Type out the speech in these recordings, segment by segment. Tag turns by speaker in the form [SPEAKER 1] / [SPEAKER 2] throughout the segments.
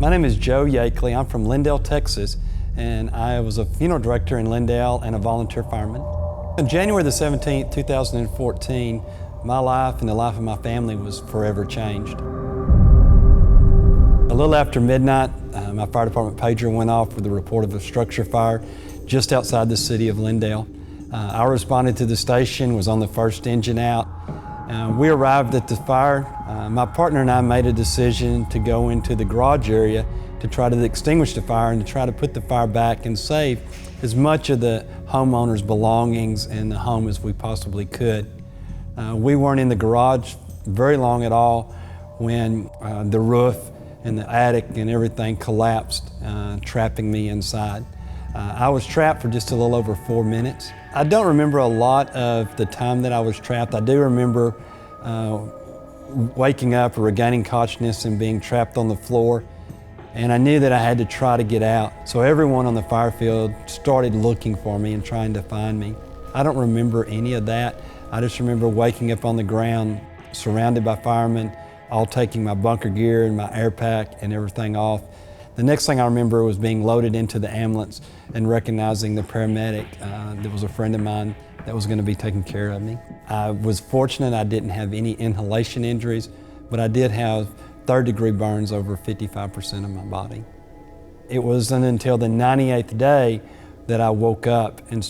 [SPEAKER 1] My name is Joe Yeakley. I'm from Lindale, Texas, and I was a funeral director in Lindale and a volunteer fireman. On January the 17th, 2014, my life and the life of my family was forever changed. A little after midnight, my fire department pager went off with a report of a structure fire just outside the city of Lindale. I responded to the station, was on the first engine out. We arrived at the fire. My partner and I made a decision to go into the garage area to try to extinguish the fire and to try to put the fire back and save as much of the homeowner's belongings in the home as we possibly could. We weren't in the garage very long at all when the roof and the attic and everything collapsed, trapping me inside. I was trapped for just a little over 4 minutes. I don't remember a lot of the time that I was trapped. I do remember waking up or regaining consciousness and being trapped on the floor. And I knew that I had to try to get out. So everyone on the fire field started looking for me and trying to find me. I don't remember any of that. I just remember waking up on the ground, surrounded by firemen, all taking my bunker gear and my air pack and everything off. The next thing I remember was being loaded into the ambulance and recognizing the paramedic that was a friend of mine that was going to be taking care of me. I was fortunate I didn't have any inhalation injuries, but I did have third-degree burns over 55% of my body. It wasn't until the 98th day that I woke up and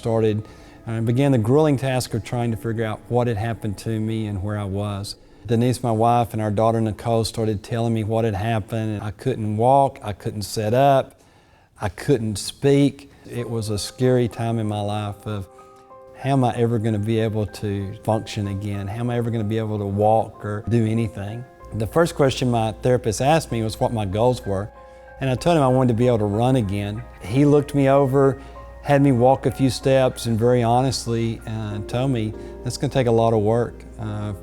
[SPEAKER 1] began the grueling task of trying to figure out what had happened to me and where I was. Denise, my wife, and our daughter Nicole started telling me what had happened. I couldn't walk, I couldn't sit up, I couldn't speak. It was a scary time in my life of how am I ever going to be able to function again? How am I ever going to be able to walk or do anything? The first question my therapist asked me was what my goals were, and I told him I wanted to be able to run again. He looked me over, had me walk a few steps, and very honestly told me, that's going to take a lot of work.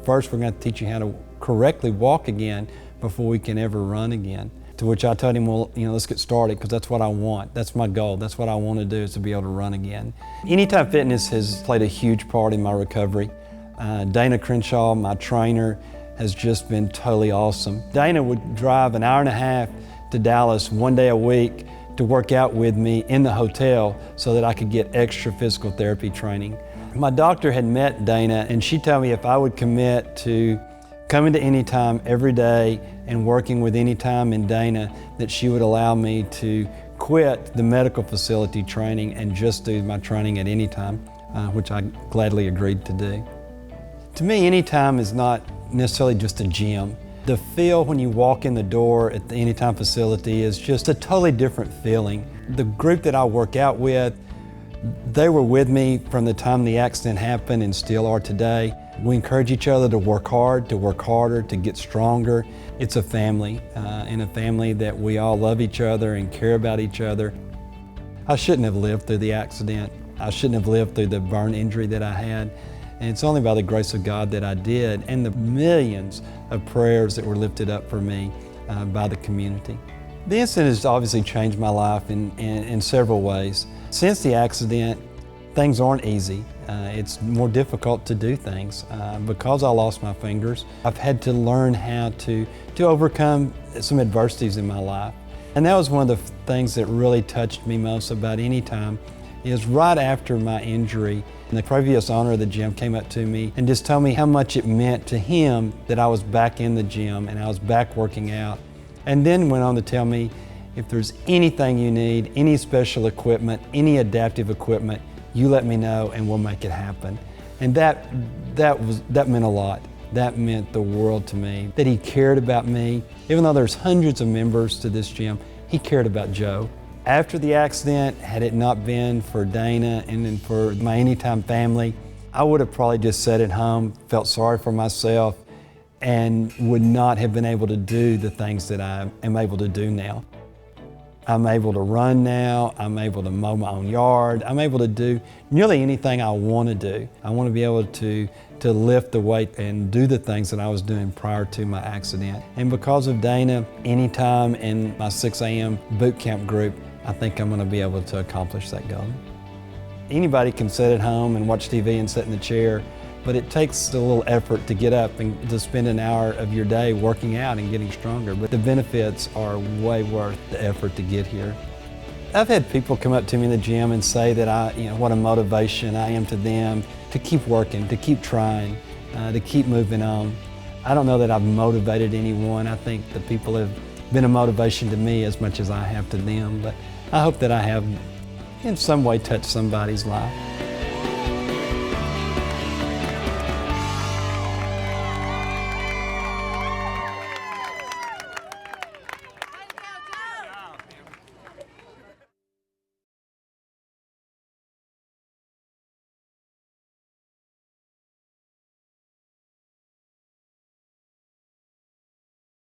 [SPEAKER 1] First, we're going to teach you how to correctly walk again before we can ever run again. To which I told him, well, let's get started, because that's what I want. That's my goal. That's what I want to do, is to be able to run again. Anytime Fitness has played a huge part in my recovery. Dana Crenshaw, my trainer, has just been totally awesome. Dana would drive an hour and a half to Dallas one day a week to work out with me in the hotel so that I could get extra physical therapy training. My doctor had met Dana, and she told me if I would commit to coming to Anytime every day and working with Anytime and Dana, that she would allow me to quit the medical facility training and just do my training at Anytime, which I gladly agreed to do. To me, Anytime is not necessarily just a gym. The feel when you walk in the door at the Anytime facility is just a totally different feeling. The group that I work out with, they were with me from the time the accident happened and still are today. We encourage each other to work hard, to work harder, to get stronger. It's a family, and a family that we all love each other and care about each other. I shouldn't have lived through the accident. I shouldn't have lived through the burn injury that I had. And it's only by the grace of God that I did, and the millions of prayers that were lifted up for me by the community. The incident has obviously changed my life in several ways. Since the accident, things aren't easy. It's more difficult to do things. Because I lost my fingers, I've had to learn how to overcome some adversities in my life. And that was one of the things that really touched me most about Anytime, is right after my injury, the previous owner of the gym came up to me and just told me how much it meant to him that I was back in the gym and I was back working out. And then went on to tell me, if there's anything you need, any special equipment, any adaptive equipment, you let me know and we'll make it happen. And that meant a lot. That meant the world to me, that he cared about me. Even though there's hundreds of members to this gym, he cared about Joe. After the accident, had it not been for Dana and then for my Anytime family, I would have probably just sat at home, felt sorry for myself, and would not have been able to do the things that I am able to do now. I'm able to run now, I'm able to mow my own yard, I'm able to do nearly anything I want to do. I want to be able to lift the weight and do the things that I was doing prior to my accident. And because of Dana, Anytime, and my 6 a.m. boot camp group, I think I'm going to be able to accomplish that goal. Anybody can sit at home and watch TV and sit in the chair but it takes a little effort to get up and to spend an hour of your day working out and getting stronger. But the benefits are way worth the effort to get here. I've had people come up to me in the gym and say that what a motivation I am to them to keep working, to keep trying, to keep moving on. I don't know that I've motivated anyone. I think the people have been a motivation to me as much as I have to them, but I hope that I have in some way touched somebody's life.